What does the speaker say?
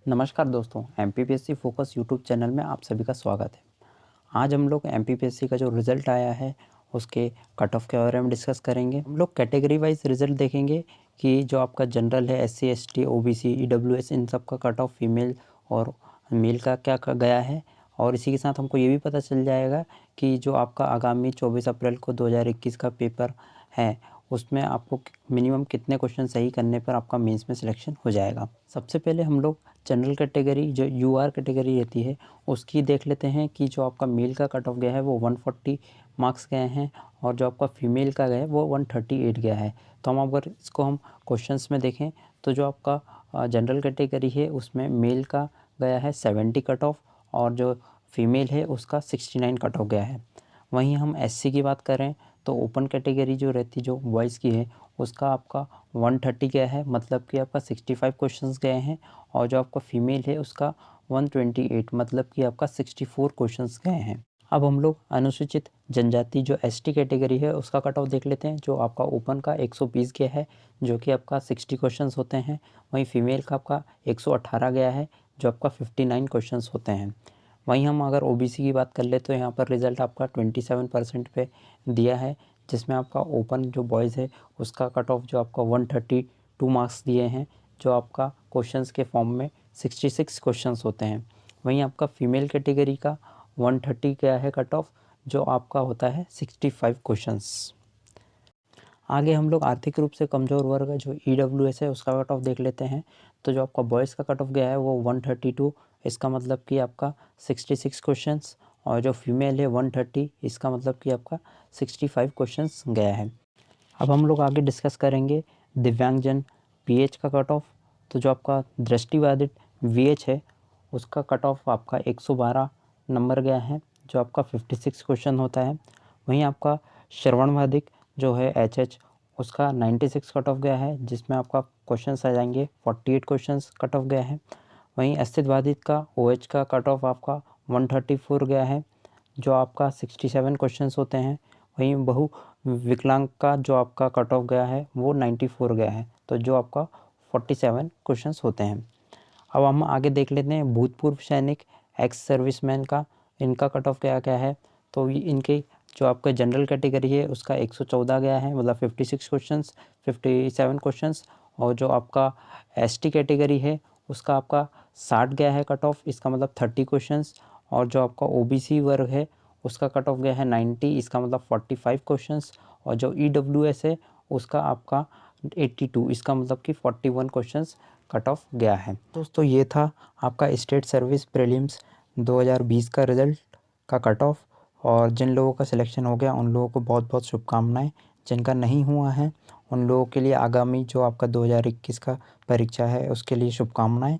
नमस्कार दोस्तों, MPPSC focus YouTube channel में आप सभी का स्वागत है। आज हम लोग एमपीपीएससी का जो रिज़ल्ट आया है उसके कट ऑफ के बारे में डिस्कस करेंगे। हम लोग कैटेगरी वाइज रिज़ल्ट देखेंगे कि जो आपका जनरल है, एससी, एसटी, ओबीसी, ईडब्ल्यूएस, इन सब का कट ऑफ फीमेल और मेल का क्या गया है। और इसी के साथ हमको ये भी पता चल जाएगा कि जो आपका आगामी 24 अप्रैल को 2021 का पेपर है उसमें आपको मिनिमम कितने क्वेश्चन सही करने पर आपका मेंस में सिलेक्शन हो जाएगा। सबसे पहले हम लोग जनरल कैटेगरी जो यूआर कैटेगरी रहती है उसकी देख लेते हैं कि जो आपका मेल का कट ऑफ गया है वो 140 मार्क्स गए हैं और जो आपका फीमेल का गया है वो 138 गया है। तो हम अगर इसको हम क्वेश्चंस में देखें तो जो आपका जनरल कैटेगरी है उसमें मेल का गया है 70 कट ऑफ और जो फीमेल है उसका 69 कट ऑफ गया है। वहीं हम एससी की बात करें तो ओपन कैटेगरी जो रहती जो बॉयज़ की है उसका आपका 130 गया है, मतलब कि आपका 65 क्वेश्चंस गए हैं और जो आपका फीमेल है उसका 128 मतलब कि आपका 64 क्वेश्चंस गए हैं। अब हम लोग अनुसूचित जनजाति जो एसटी कैटेगरी है उसका कट ऑफ देख लेते हैं। जो आपका ओपन का 120 गया है जो कि आपका 60 क्वेश्चंस होते हैं। वहीं फीमेल का आपका 118 गया है जो आपका 59 क्वेश्चंस होते हैं। वहीं हम अगर ओबीसी की बात कर ले तो यहाँ पर रिज़ल्ट आपका 27% पे दिया है, जिसमें आपका ओपन जो बॉयज़ है उसका कट ऑफ जो आपका 132 मार्क्स दिए हैं जो आपका क्वेश्चंस के फॉर्म में 66 क्वेश्चंस होते हैं। वहीं आपका फीमेल कैटेगरी का 130 क्या है कट ऑफ जो आपका होता है 65 क्वेश्चंस। आगे हम लोग आर्थिक रूप से कमज़ोर वर्ग जो ईडब्ल्यूएस है उसका कट ऑफ देख लेते हैं। तो जो आपका बॉयज़ का कट ऑफ गया है वो 132, इसका मतलब कि आपका 66 क्वेश्चंस और जो फीमेल है 130, इसका मतलब कि आपका 65 क्वेश्चंस गया है। अब हम लोग आगे डिस्कस करेंगे दिव्यांगजन पीएच का कट ऑफ। तो जो आपका दृष्टिबाधित वीएच है उसका कट ऑफ आपका 112 नंबर गया है जो आपका 56 क्वेश्चन होता है। वहीं आपका श्रवणबाधित जो है एचएच उसका 96 कट ऑफ गया है जिसमें आपका क्वेश्चंस आ जाएंगे 48 क्वेश्चंस कट ऑफ गया है। वहीं अस्थिबाधित का ओएच का कट ऑफ आपका 134 गया है जो आपका 67 क्वेश्चंस होते हैं। वहीं बहु विकलांग का जो आपका कट ऑफ गया है वो 94 गया है तो जो आपका 47 क्वेश्चंस होते हैं। अब हम आगे देख लेते हैं भूतपूर्व सैनिक एक्स सर्विसमैन का, इनका कट ऑफ क्या क्या है। तो इनके जो आपका जनरल कैटेगरी है उसका 114 गया है, मतलब 56 क्वेश्चंस 57 क्वेश्चंस। और जो आपका एसटी कैटेगरी है उसका आपका 60 गया है कट ऑफ, इसका मतलब 30 क्वेश्चंस। और जो आपका ओबीसी वर्ग है उसका कट ऑफ गया है 90, इसका मतलब 45 क्वेश्चंस। और जो ईडब्ल्यूएस है उसका आपका 82, इसका मतलब कि 41 क्वेश्चंस कट ऑफ गया है। दोस्तों ये था आपका स्टेट सर्विस प्रीलिम्स 2020 का रिज़ल्ट का कट ऑफ। और जिन लोगों का सिलेक्शन हो गया उन लोगों को बहुत बहुत शुभकामनाएं। जिनका नहीं हुआ है उन लोगों के लिए आगामी जो आपका 2021 का परीक्षा है उसके लिए शुभकामनाएं।